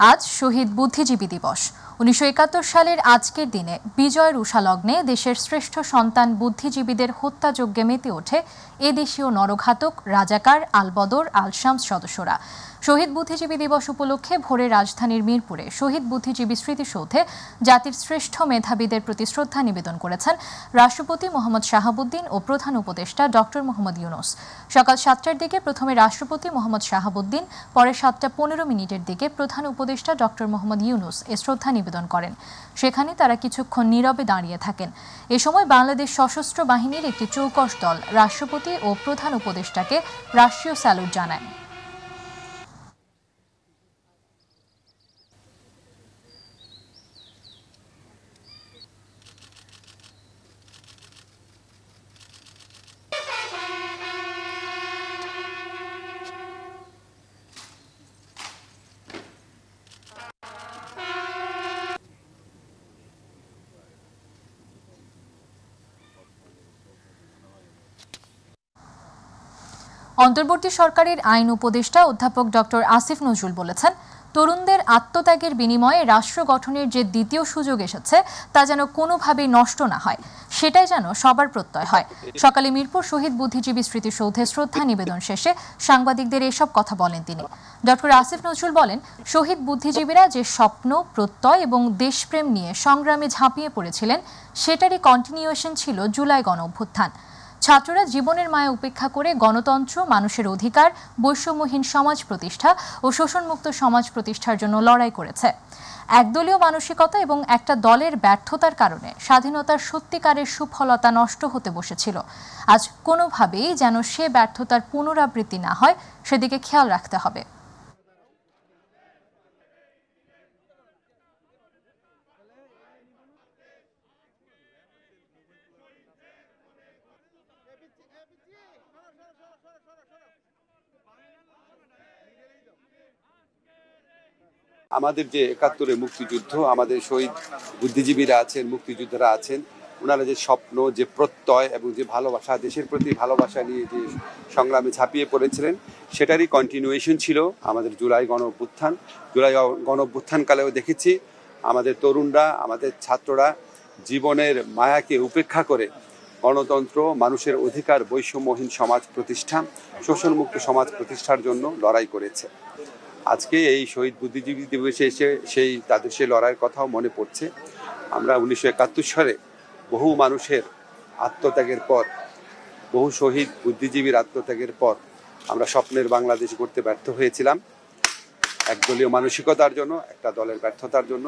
আজ শহীদ বুদ্ধিজীবী দিবস। ১৯৭১ সালের আজকের দিনে বিজয়ের উষালগ্নে দেশের শ্রেষ্ঠ সন্তান বুদ্ধিজীবীদের হত্যাযজ্ঞে মেতে ওঠে এদেশীয় নরঘাতক রাজাকার আলবদর আল-শামস সদস্যরা। শহীদ বুদ্ধিজীবী দিবস উপলক্ষে ভোরে রাজধানীর মিরপুরে শহীদ বুদ্ধিজীবী স্মৃতিসৌধে জাতির শ্রেষ্ঠ মেধাবীদের প্রতি শ্রদ্ধা নিবেদন করেছেন রাষ্ট্রপতি মোহাম্মদ শাহাবুদ্দিন ও প্রধান উপদেষ্টা ডক্টর মোহাম্মদ ইউনূস। সকাল ৭টার দিকে প্রথমে রাষ্ট্রপতি মোহাম্মদ শাহাবুদ্দিন, পরে ৭টা১৫ দিকে প্রধান উপদেষ্টা ডক্টর মোহাম্মদ ইউনূস এ শ্রদ্ধা নিবেদন করেন। সেখানে তারা কিছুক্ষণ নীরবে দাঁড়িয়ে থাকেন। এ সময় বাংলাদেশ সশস্ত্র বাহিনীর একটি চৌকস দল রাষ্ট্রপতি ও প্রধান উপদেষ্টাকে রাষ্ট্রীয় স্যালুট জানায়। অন্তর্বর্তী সরকারের আইন উপদেষ্টা অধ্যাপক ডক্টর আসিফ নজরুল বলেছেন, তরুণদের আত্মত্যাগের বিনিময়ে রাষ্ট্র গঠনের যে দ্বিতীয় সুযোগ এসেছে তা যেন কোনোভাবেই নষ্ট না হয়, সেটাই যেন সবার প্রত্যয় হয়। সকালে মিরপুর শহীদ বুদ্ধিজীবী স্মৃতিসৌধে শ্রদ্ধা নিবেদন শেষে সাংবাদিকদের এসব কথা বলেন তিনি। ডক্টর আসিফ নজরুল বলেন, শহীদ বুদ্ধিজীবীরা যে স্বপ্ন, প্রত্যয় এবং দেশপ্রেম নিয়ে সংগ্রামে ঝাঁপিয়ে পড়েছিলেন সেটারই কন্টিনিউয়েশন ছিল জুলাই গণঅভ্যুত্থান। ছাত্ররা জীবনের মায়া উপেক্ষা করে গণতন্ত্র, মানুষের অধিকার, বৈষম্যহীন সমাজ প্রতিষ্ঠা ও শোষণমুক্ত সমাজ প্রতিষ্ঠার জন্য লড়াই করেছে। একদলীয় মানসিকতা এবং একটা দলের ব্যর্থতার কারণে স্বাধীনতার সত্যিকারের সুফলতা নষ্ট হতে বসেছিল। আজ কোনোভাবেই যেন সে ব্যর্থতার পুনরাবৃত্তি না হয়, সেদিকে খেয়াল রাখতে হবে। আমাদের যে ৭১-এর মুক্তিযুদ্ধ, আমাদের শহীদ বুদ্ধিজীবীরা আছেন, মুক্তিযোদ্ধারা আছেন, ওনারা যে স্বপ্ন, যে প্রত্যয় এবং যে ভালোবাসা, দেশের প্রতি ভালোবাসা নিয়ে যে সংগ্রামে ঝাঁপিয়ে পড়েছিলেন, সেটারই কন্টিনিউয়েশন ছিল আমাদের জুলাই গণঅভ্যুত্থান। জুলাই গণঅভ্যুত্থানকালেও দেখেছি আমাদের তরুণরা, আমাদের ছাত্ররা জীবনের মায়াকে উপেক্ষা করে গণতন্ত্র, মানুষের অধিকার, বৈষম্যহীন সমাজ প্রতিষ্ঠা, শোষণমুক্ত সমাজ প্রতিষ্ঠার জন্য লড়াই করেছে। আজকে এই শহীদ বুদ্ধিজীবী দিবসে এসে তাদের সেই লড়াইয়ের কথাও মনে পড়ছে। আমরা ১৯৭১ সালে বহু মানুষের আত্মত্যাগের পর, বহু শহীদ বুদ্ধিজীবীর আত্মত্যাগের পর আমরা স্বপ্নের বাংলাদেশ গড়তে ব্যর্থ হয়েছিলাম, একদলীয় মানসিকতার জন্য, একটা দলের ব্যর্থতার জন্য।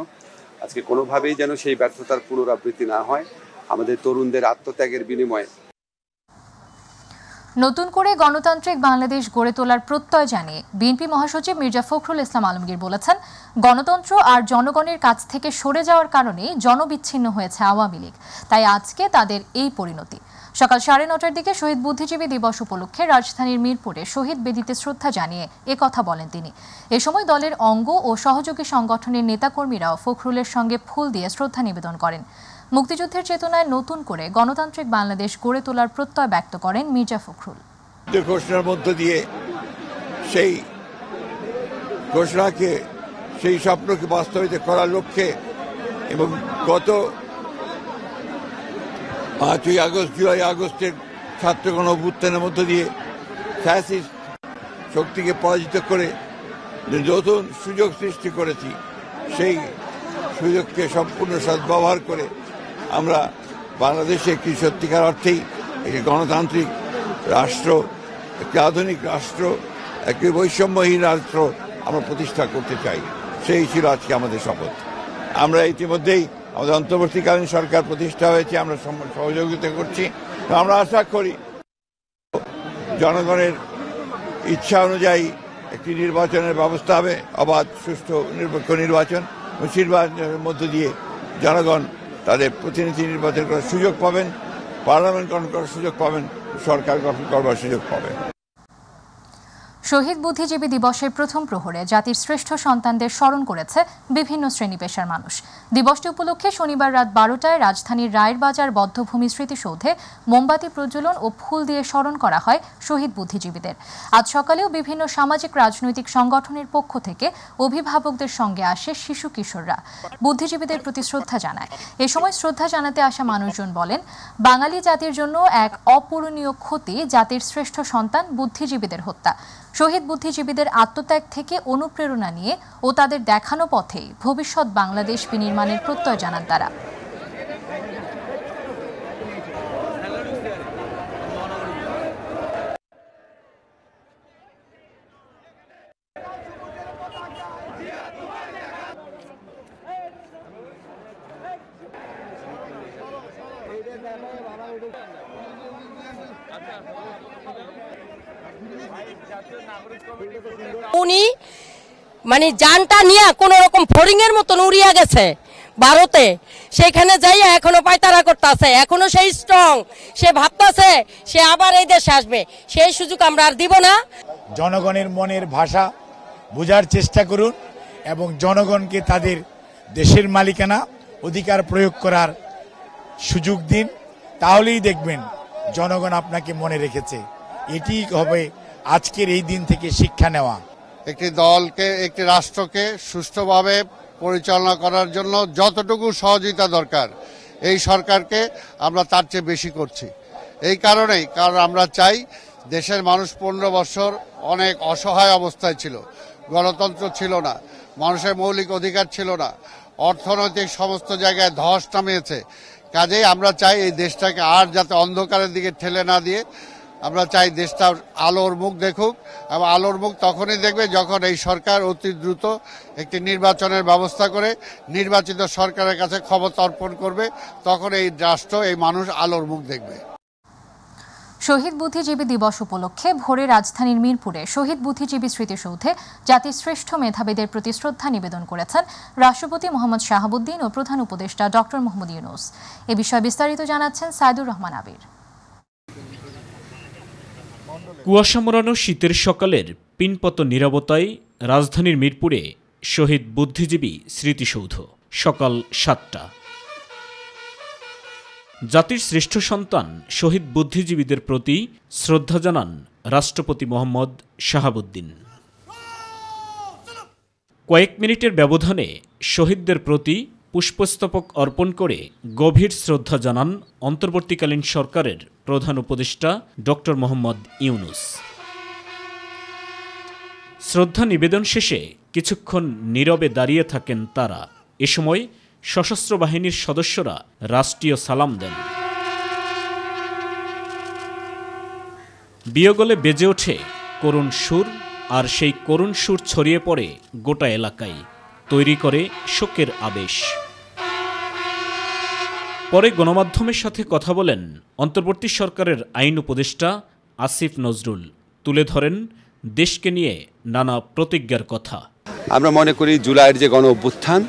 আজকে কোনোভাবেই যেন সেই ব্যর্থতার পুনরাবৃত্তি না হয়, আমাদের তরুণদের আত্মত্যাগের বিনিময়ে নতুন করে গণতান্ত্রিক বাংলাদেশ গড়ে তোলার প্রত্যয় জানিয়ে বিএনপি মহাসচিব মির্জা ফখরুল ইসলাম আলমগীর বলেছেন, গণতন্ত্র আর জনগণের কাছ থেকে সরে যাওয়ার কারণে জনবিচ্ছিন্ন হয়েছে আওয়ামী লীগ, তাই আজকে তাদের এই পরিণতি। সকাল ৯:৩০ দিকে শহীদ বুদ্ধিজীবী দিবস উপলক্ষে রাজধানীর মিরপুরে শহীদ বেদিতে শ্রদ্ধা জানিয়ে একথা বলেন তিনি। এ সময় দলের অঙ্গ ও সহযোগী সংগঠনের নেতাকর্মীরাও ফখরুলের সঙ্গে ফুল দিয়ে শ্রদ্ধা নিবেদন করেন। মুক্তিযুদ্ধের চেতনায় নতুন করে গণতান্ত্রিক বাংলাদেশ গড়ে তোলার প্রত্যয় ব্যক্ত করেন মির্জা ফখরুল। ঘোষণার মধ্য দিয়ে সেই ঘোষণাকে, সেই স্বপ্নকে বাস্তবায়িত করার লক্ষ্যে এবং গত ৫ই আগস্ট, জুলাই আগস্টের ছাত্র গণঅভ্যুত্থানের মধ্য দিয়ে ফ্যাসিস্ট শক্তিকে পরাজিত করে নতুন সুযোগ সৃষ্টি করেছি। সেই সুযোগকে সম্পূর্ণ সদ্ব্যবহার করে আমরা বাংলাদেশে একটি সত্যিকার অর্থেই একটি গণতান্ত্রিক রাষ্ট্র, একটি আধুনিক রাষ্ট্র, একটি বৈষম্যহীন রাষ্ট্র আমরা প্রতিষ্ঠা করতে চাই। সেই ছিল আজকে আমাদের শপথ। আমরা ইতিমধ্যেই আমাদের অন্তর্বর্তীকালীন সরকার প্রতিষ্ঠা হয়েছে, আমরা সহযোগিতা করছি। আমরা আশা করি জনগণের ইচ্ছা অনুযায়ী একটি নির্বাচনের ব্যবস্থা হবে, অবাধ, সুষ্ঠু, নিরপেক্ষ নির্বাচন। নির্বাচনের মধ্য দিয়ে জনগণ তাদের প্রতিনিধি নির্বাচন করার সুযোগ পাবেন, পার্লামেন্ট গঠন করার সুযোগ পাবেন, সরকার গঠন করবার সুযোগ পাবেন। শহীদ বুদ্ধিজীবী দিবসের প্রথম প্রহরে জাতির শ্রেষ্ঠ সন্তানদের স্মরণ করেছে বিভিন্ন শ্রেণী পেশার মানুষ। দিবসটি উপলক্ষে শনিবার রাত 12টায় রাজধানীর রায়ের বাজার বদ্ধভূমি স্মৃতিসৌধে মোমবাতি প্রজ্বলন ও ফুল দিয়ে স্মরণ করা হয় শহীদ বুদ্ধিজীবীদের। আজ সকালেও বিভিন্ন সামাজিক রাজনৈতিক সংগঠনের পক্ষ থেকে অভিভাবকদের সঙ্গে আসে শিশু কিশোররা বুদ্ধিজীবীদের প্রতি শ্রদ্ধা জানায়। এ সময় শ্রদ্ধা জানাতে আসা মানুষজন বলেন, বাঙালি জাতির জন্য এক অপূরণীয় ক্ষতি জাতির শ্রেষ্ঠ সন্তান বুদ্ধিজীবীদের হত্যা। শহীদ বুদ্ধিজীবীদের আত্মত্যাগ থেকে অনুপ্রেরণা নিয়ে ও তাদের দেখানো পথেই ভবিষ্যৎ বাংলাদেশ বিনির্মাণের প্রত্যয় জানান তারা। উনি মানে জানটা নিয়ে কোন রকম ফড়িং এর মতন উড়িয়া গেছে ভারতে, সেখানে যাইয়া এখনো পায়তারা করতেছে, এখনো সেই স্ট্রং, সে ভাবতেছে সে আবার এই দেশে আসবে, সেই সুযোগ আমরা আর দিব না। জনগণের মনের ভাষা বোঝার চেষ্টা করুন এবং জনগণকে তাদের দেশের মালিকানা অধিকার প্রয়োগ করার সুযোগ দিন, তাহলেই দেখবেন জনগণ আপনাকে মনে রেখেছে। এটি হবে আজকের এই দিন থেকে শিক্ষা নেওয়া। একটি দলকে, একটি রাষ্ট্রকে সুষ্ঠুভাবে পরিচালনা করার জন্য যতটুকু সহযোগিতা দরকার এই সরকারকে আমরা তার চেয়ে বেশি করছি। এই কারণেই, কারণ আমরা চাই দেশের মানুষ 15 বছর অনেক অসহায় অবস্থায় ছিল, গণতন্ত্র ছিল না, মানুষের মৌলিক অধিকার ছিল না, অর্থনৈতিক সমস্ত জায়গায় ধস নামিয়েছে। কাজেই আমরা চাই এই দেশটাকে আর যাতে অন্ধকারের দিকে ঠেলে না দিয়ে আমরা চাই দেশটা আলোর মুখ দেখুক, এবং আলোর মুখ তখনই দেখবে যখন এই সরকার অতি দ্রুত একটি নির্বাচনের ব্যবস্থা করে নির্বাচিত সরকারের কাছে ক্ষমতা অর্পণ করবে, তখন এই রাষ্ট্র, এই মানুষ আলোর মুখ দেখবে। শহীদ বুদ্ধিজীবী দিবস উপলক্ষে ভোরে রাজধানীর মিরপুরে শহীদ বুদ্ধিজীবী স্মৃতিসৌধে জাতির শ্রেষ্ঠ মেধাবীদের প্রতি শ্রদ্ধা নিবেদন করেছেন রাষ্ট্রপতি মোহাম্মদ শাহাবুদ্দিন ও প্রধান উপদেষ্টা ডক্টর মোহাম্মদ ইউনূস। এ বিষয়ে বিস্তারিত জানাচ্ছেন সাইদুর রহমান আবির। কুয়াশা মোড়ানো শীতের সকালের পিনপত নীরবতায় রাজধানীর মিরপুরে শহীদ বুদ্ধিজীবী স্মৃতিসৌধ। সকাল 7টা। জাতির শ্রেষ্ঠ সন্তান শহীদ বুদ্ধিজীবীদের প্রতি শ্রদ্ধা জানান রাষ্ট্রপতি মোহাম্মদ শাহাবুদ্দিন। কয়েক মিনিটের ব্যবধানে শহীদদের প্রতি পুষ্পস্তবক অর্পণ করে গভীর শ্রদ্ধা জানান অন্তর্বর্তীকালীন সরকারের প্রধান উপদেষ্টা ডক্টর মোহাম্মদ ইউনূস। শ্রদ্ধা নিবেদন শেষে কিছুক্ষণ নীরবে দাঁড়িয়ে থাকেন তারা। এ সময় সশস্ত্র বাহিনীর সদস্যরা রাষ্ট্রীয় সালাম দেন। বিয়োগলে বেজে ওঠে করুণ সুর, আর সেই করুণ সুর ছড়িয়ে পড়ে গোটা এলাকায়, তৈরি করে শোকের আবেশ। পরে গণমাধ্যমের সাথে কথা বলেন অন্তর্বর্তী সরকারের আইন উপদেষ্টা আসিফ নজরুল। তুলে ধরেন দেশকে নিয়ে নানা প্রতিজ্ঞার কথা। আমরা মনে করি জুলাইয়ের যে গণ অভ্যুত্থান,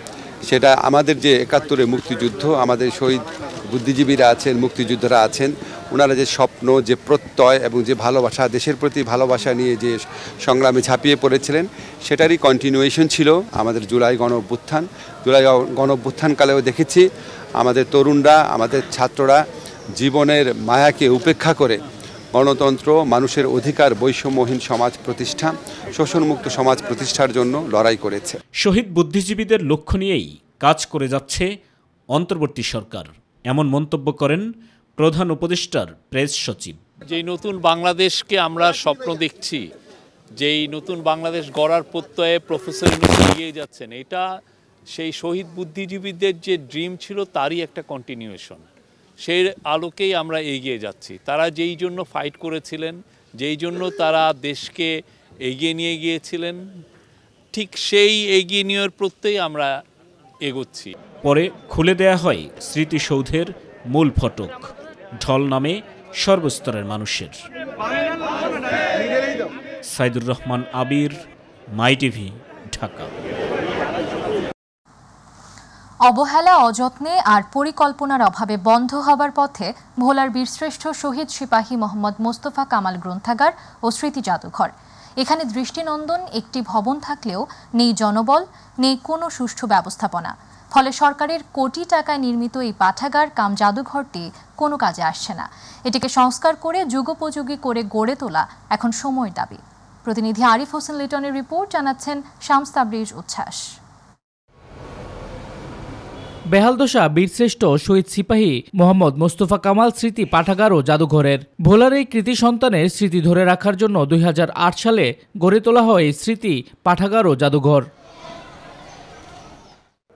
সেটা আমাদের যে 71-এর মুক্তিযুদ্ধ, আমাদের শহীদ বুদ্ধিজীবীরা আছেন, মুক্তিযোদ্ধারা আছেন, ওনারা যে স্বপ্ন, যে প্রত্যয় এবং যে ভালোবাসা, দেশের প্রতি ভালোবাসা নিয়ে যে সংগ্রামে ঝাঁপিয়ে পড়েছিলেন, সেটারই কন্টিনিউয়েশন ছিল আমাদের জুলাই গণ অভ্যুত্থান। জুলাই গণ অভ্যুত্থানকালেও দেখেছি আমাদের তরুণরা, আমাদের ছাত্ররা জীবনের মায়াকে উপেক্ষা করে গণতন্ত্র, মানুষের অধিকার, বৈষম্যহীন সমাজ প্রতিষ্ঠা, শোষণমুক্ত সমাজ প্রতিষ্ঠার জন্য লড়াই করেছে। শহীদ বুদ্ধিজীবীদের লক্ষ্য নিয়েই কাজ করে যাচ্ছে অন্তর্বর্তী সরকার, এমন মন্তব্য করেন প্রধান উপদেষ্টার প্রেস সচিব। যেই নতুন বাংলাদেশকে আমরা স্বপ্ন দেখছি, যেই নতুন বাংলাদেশ গড়ার প্রত্যয়ে প্রফেসর ইউনূস এগিয়ে যাচ্ছেন, এটা সেই শহীদ বুদ্ধিজীবীদের যে ড্রিম ছিল তারই একটা কন্টিনিউয়েশন। সেই আলোকেই আমরা এগিয়ে যাচ্ছি। তারা যেই জন্য ফাইট করেছিলেন, যেই জন্য তারা দেশকে এগিয়ে নিয়ে গিয়েছিলেন, ঠিক সেই এগিয়ে নেওয়ার প্রত্যেই আমরা এগোচ্ছি। পরে খুলে দেয়া হয় স্মৃতিসৌধের মূল ফটক। ঢল নামে সর্বস্তরের মানুষের। সাইদুর রহমান আবির, মাই টিভি, ঢাকা। অবহেলা, অযত্নে আর পরিকল্পনার অভাবে বন্ধ হবার পথে ভোলার বীরশ্রেষ্ঠ শহীদ সিপাহী মোহাম্মদ মোস্তফা কামাল গ্রন্থাগার ও স্মৃতি জাদুঘর। এখানে দৃষ্টিনন্দন একটি ভবন থাকলেও নেই জনবল, নেই কোনো সুষ্ঠু ব্যবস্থাপনা। ফলে সরকারের কোটি টাকায় নির্মিত এই পাঠাগার কাম জাদুঘরটি কোনো কাজে আসছে না। এটিকে সংস্কার করে যুগোপযোগী করে গড়ে তোলা এখন সময়ের দাবি। প্রতিনিধি আরিফ হোসেন লিটনের রিপোর্ট, জানাচ্ছেন শামস তাবরিজ উচ্ছ্বাস। বেহালদশা বীরশ্রেষ্ঠ শহীদ সিপাহী মোহাম্মদ মোস্তফা কামাল স্মৃতি পাঠাগার ও জাদুঘরের ভোলার এই কৃতি সন্তানের স্মৃতি ধরে রাখার জন্য 2008 সালে গড়ে তোলা হয় স্মৃতি পাঠাগার ও জাদুঘর।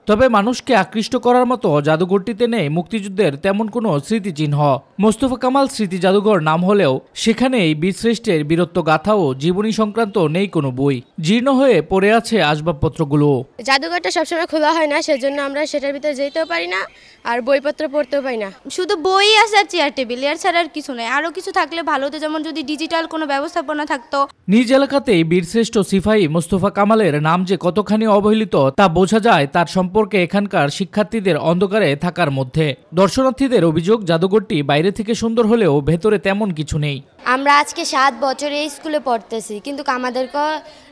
তবে মানুষকে আকৃষ্ট করার মতো জাদুঘরটিতে নেই মুক্তিযুদ্ধের তেমন কোনো স্মৃতিচিহ্ন। মোস্তফা কামাল স্মৃতি জাদুঘর নাম হলেও সেখানেই বীরশ্রেষ্ঠের বীরত্ব গাথা ও জীবনী সংক্রান্ত নেই কোনো বই। জীর্ণ হয়ে পড়ে আছে আসবাবপত্রগুলো। জাদুঘরটা সবসময় খোলা হয় না, সেজন্য আমরা সেটার ভিতরে যেতেও পারি না আর বইপত্র পড়তেও পারি না। শুধু বই আছে আর চেয়ার টেবিল, এর ছাড়া আর কিছু নয়। আরও কিছু থাকলে ভালো হতো, যেমন যদি ডিজিটাল কোনো ব্যবস্থাপনা থাকতো। নিজ এলাকাতেই বীরশ্রেষ্ঠ সিপাহী মোস্তফা কামালের নাম যে কতখানি অবহেলিত তা বোঝা যায় তার সম্পর্কে এখানকার শিক্ষার্থীদের অন্ধকারে থাকার মধ্যে। দর্শনার্থীদের অভিযোগ, জাদুঘরটি বাইরে থেকে সুন্দর হলেও ভেতরে তেমন কিছু নেই। আমরা আজকে 7 বছর এই স্কুলে পড়তেছি, কিন্তু আমাদেরকে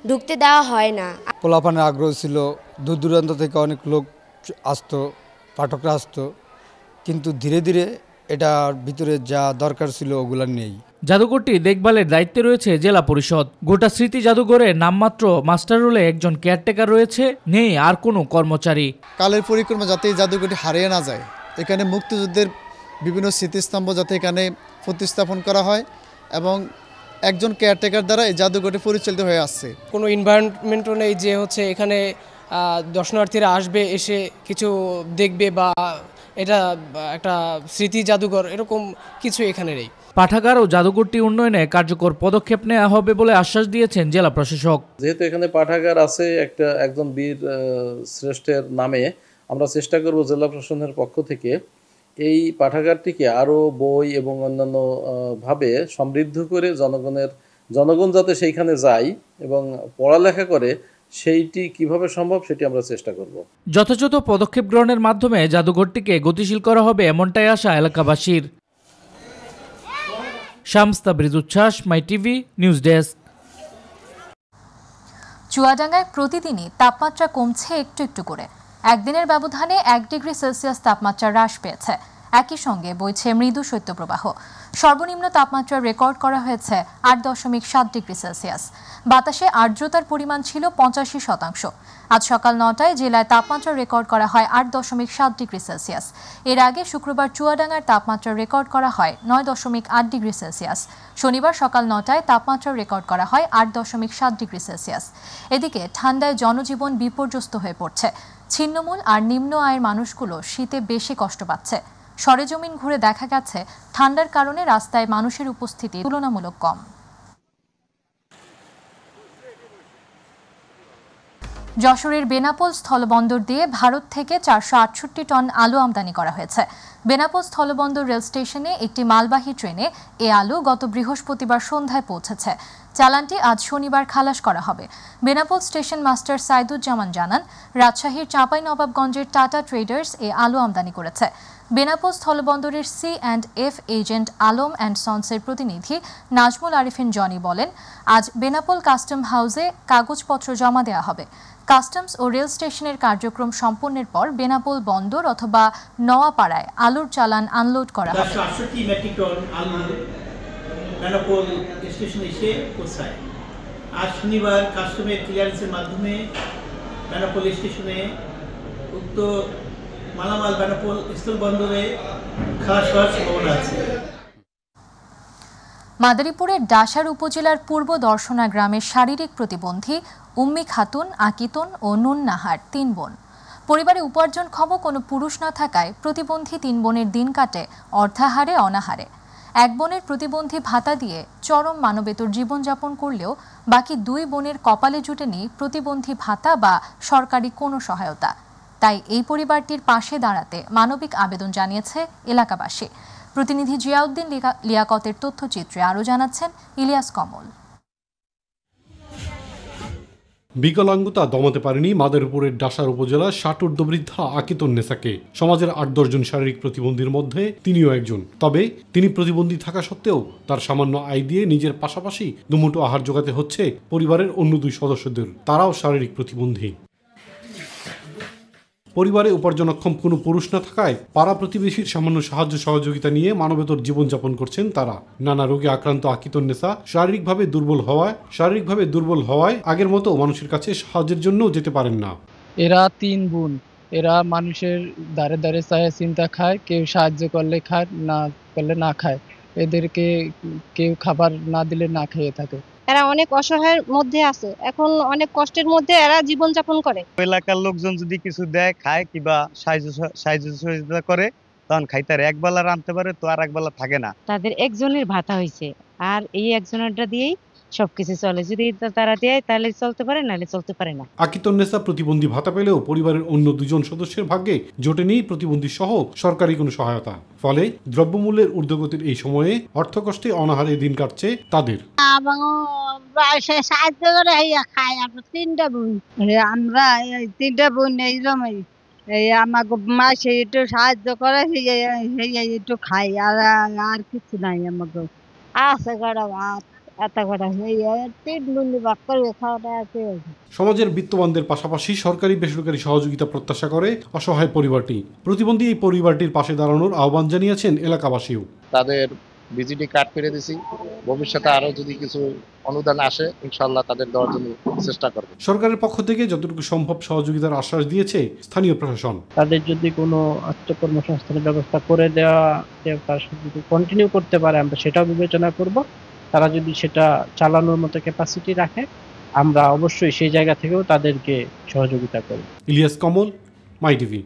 ঢুকতে দেওয়া হয় না। পোলাপানের আগ্রহ ছিল, দূর দূরান্ত থেকে অনেক লোক আসতো, পাঠকরা আসতো, কিন্তু ধীরে ধীরে এটার ভিতরে যা দরকার ছিল ওগুলা নেই। জাদুঘরটি দেখভালের দায়িত্বে রয়েছে জেলা পরিষদ। গোটা স্মৃতি জাদুঘরে নামমাত্র মাস্টার রোলে একজন কেয়ারটেকার রয়েছে, নেই আর কোনো কর্মচারী। কালের পরিক্রমা যাতে এই জাদুঘরটি হারিয়ে না যায়, এখানে মুক্তিযুদ্ধের বিভিন্ন স্মৃতিস্তম্ভ যাতে এখানে প্রতিস্থাপন করা হয় এবং একজন কেয়ারটেকার দ্বারা এই জাদুঘরটি পরিচালিত হয়ে আসছে। কোনো এনভায়রনমেন্টও নেই যে হচ্ছে এখানে দর্শনার্থীরা আসবে, এসে কিছু দেখবে বা এটা একটা স্মৃতি জাদুঘর, এরকম কিছু এখানে নেই। পাঠাগার ও জাদুঘরটি উন্নয়নে কার্যকর পদক্ষেপ নেওয়া হবে বলে আশ্বাস দিয়েছেন জেলা প্রশাসক। যেহেতু এখানে পাঠাগার আছে একজন বীর শ্রেষ্ঠের নামে, আমরা চেষ্টা করব জেলা প্রশাসনের পক্ষ থেকে এই পাঠাগারটিকে আরও বই এবং অন্যান্য ভাবে সমৃদ্ধ করে জনগণ যাতে সেইখানে যায় এবং পড়ালেখা করে, সেইটি কিভাবে সম্ভব সেটি আমরা চেষ্টা করব। যথাযথ পদক্ষেপ গ্রহণের মাধ্যমে জাদুঘরটিকে গতিশীল করা হবে এমনটাই আশা এলাকাবাসীর। শামস তাবরিজ উচ্ছ্বাস, মাই টিভি নিউজ ডেস্ক। চুয়াডাঙ্গায় প্রতিদিনই তাপমাত্রা কমছে একটু একটু করে। একদিনের ব্যবধানে 1 ডিগ্রি সেলসিয়াস তাপমাত্রা হ্রাস পেয়েছে। একই সঙ্গে বইছে মৃদু শৈত্যপ্রবাহ। সর্বনিম্ন তাপমাত্রা রেকর্ড করা হয়েছে 8.7 ডিগ্রি সেলসিয়াস। বাতাসে আর্দ্রতার পরিমাণ ছিল 85%। আজ সকাল 9টায় জেলায় তাপমাত্রা রেকর্ড করা হয় 8.7 ডিগ্রি সেলসিয়াস। এর আগে শুক্রবার চুয়াডাঙ্গার তাপমাত্রা রেকর্ড করা হয় 9.8 ডিগ্রি সেলসিয়াস। শনিবার সকাল 9টায় তাপমাত্রা রেকর্ড করা হয় 8.7 ডিগ্রি সেলসিয়াস। এদিকে ঠান্ডায় জনজীবন বিপর্যস্ত হয়ে পড়ছে। ছিন্নমূল আর নিম্ন আয়ের মানুষগুলো শীতে বেশি কষ্ট পাচ্ছে। সরেজমিন ঘুরে দেখা গেছে ঠান্ডার কারণে রাস্তায় মানুষের উপস্থিতি তুলনামূলক কম। যশোরের বেনাপোল স্থলবন্দর দিয়ে ভারত থেকে 468 টন আলু আমদানি করা হয়েছে। বেনাপোল স্থলবন্দর রেল স্টেশনে একটি মালবাহী ট্রেনে এ আলু গত বৃহস্পতিবার সন্ধ্যায় পৌঁছেছে। চালানটি আজ শনিবার খালাস করা হবে। বেনাপোল স্টেশন মাস্টার সাইদুজ্জামান জানান, রাজশাহীর চাঁপাইনবাবগঞ্জের টাটা ট্রেডার্স এ আলু আমদানি করেছে। বেনাপোল স্থলবন্দরের C&F এজেন্ট আলম অ্যান্ড সন্সের প্রতিনিধি নাজমুল আরিফিন জনি বলেন, আজ বেনাপোল কাস্টম হাউসে কাগজপত্র জমা দেওয়া হবে। কাস্টমস ও রেল স্টেশনের কার্যক্রম সম্পন্নের পর বেনাপোল বন্দর অথবা নওয়াপাড়ায় আলুর চালান আনলোড করা হবে। 468 মেট্রিক টন আলু বেনাপোল স্টেশনে এসে পৌঁছায়। আজ শনিবার কাস্টমের ক্লিয়ারেন্সের মাধ্যমে বেনাপোল স্টেশনে উক্ত মালামাল বেনাপোল স্থলবন্দরে খালাস হওয়ার সম্ভাবনা আছে। মাদারীপুরের ডাসার উপজেলার পূর্ব দর্শনা গ্রামের শারীরিক প্রতিবন্ধী উম্মি খাতুন, আকিতুন ও নুন নাহার 3 বোন। পরিবারে উপার্জনক্ষম কোনো পুরুষ না থাকায় প্রতিবন্ধী 3 বোনের দিন কাটে অর্ধাহারে অনাহারে। এক বোনের প্রতিবন্ধী ভাতা দিয়ে চরম মানবেতর জীবনযাপন করলেও বাকি 2 বোনের কপালে জুটেনি প্রতিবন্ধী ভাতা বা সরকারি কোনো সহায়তা। তাই এই পরিবারটির পাশে দাঁড়াতে মানবিক আবেদন জানিয়েছে এলাকাবাসী। প্রতিনিধি জিয়াউদ্দিন লিয়াকতের তথ্যচিত্রে আরও জানাচ্ছেন ইলিয়াস কমল। বিকলাঙ্গতা দমাতে পারেনি মাদারীপুরের ডাসার উপজেলার ষাটোর্ধ্ববৃদ্ধা আকিতুন্নেসাকে। সমাজের ৮-১০ জন শারীরিক প্রতিবন্ধীর মধ্যে তিনিও একজন। তবে তিনি প্রতিবন্ধী থাকা সত্ত্বেও তার সামান্য আয় দিয়ে নিজের পাশাপাশি দুমুঠো আহার জোগাতে হচ্ছে পরিবারের অন্য 2 সদস্যদের, তারাও শারীরিক প্রতিবন্ধী। পরিবারে উপার্জনক্ষম কোনো পুরুষ না থাকায় পাড়া প্রতিবেশীর সামান্য সাহায্য সহযোগিতা নিয়ে মানবেতর জীবনযাপন করছেন তারা। নানা রোগে আক্রান্ত আকিতুন্নেসা শারীরিকভাবে দুর্বল হওয়ায় আগের মতো মানুষের কাছে সাহায্যের জন্য যেতে পারেন না। এরা 3 বোন, এরা মানুষের দ্বারে দ্বারে চায় চিন্তা খায়, কেউ সাহায্য করলে খায়, না করলে না খায়। এদেরকে কেউ খাবার না দিলে না খেয়ে থাকে। এরা অনেক অসহায়ের মধ্যে আছে, এখন অনেক কষ্টের মধ্যে এরা জীবনযাপন করে। এলাকার লোকজন যদি কিছু দেয় খায় কিংবা সাহায্য করে তখন খাইতে একবেলা রাঁধতে পারে, তো আর একবেলা থাকে না। তাদের একজনের ভাতা হয়েছে, আর এই একজনেরটা দিয়েই সবকিছু চলে। যদি তারা দেয় তাহলে চলতে পারে, নাহলে চলতে পারে না। আকিতুন্নেসা প্রতিবন্ধী ভাতা পেলেও পরিবারের অন্য 2 জন সদস্যের ভাগ্যে জোটেনি প্রতিবন্ধী সহ সরকারি কোনো সহায়তা। ফলে দ্রব্যমূল্যের ঊর্ধ্বগতির এই সময়ে অর্থকষ্টে অনাহারে দিন কাটছে তাদের। সাহায্য করে খাই আমরা 3টা বোন, আমরা 3টা বোন এইরকমই। এই আমাকে মাসে একটু সাহায্য করে একটু খাই, আর কিছু নাই। আমাকে আছে গড়া ভাত, সমাজের বিত্তবানদের পাশাপাশি সরকারি বেসরকারি সহযোগিতা প্রত্যাশা করে অসহায় পরিবারটি। প্রতিবন্ধী এই পরিবারটির পাশে দাঁড়ানোর আহ্বান জানিয়েছেন এলাকাবাসীও। তাদের বিজিটি কার্ড পেরে দিছি, ভবিষ্যতে আরো যদি কিছু অনুদান আসে ইনশাআল্লাহ তাদের দেওয়ার জন্য চেষ্টা করব। সরকারের পক্ষ থেকে যতটুকু সম্ভব সহযোগিতার আশ্বাস দিয়েছে স্থানীয় প্রশাসন। তাদের যদি কোনো আত্মকর্মসংস্থানের ব্যবস্থা করে দেওয়া, তার সাথে যদি কন্টিনিউ করতে পারে আমরা সেটাও বিবেচনা করব। তারা যদি সেটা চালানোর মতো ক্যাপাসিটি রাখে, আমরা অবশ্যই সেই জায়গা থেকেও তাদেরকে সহযোগিতা করব। ইলিয়াস কমল, মাই টিভি।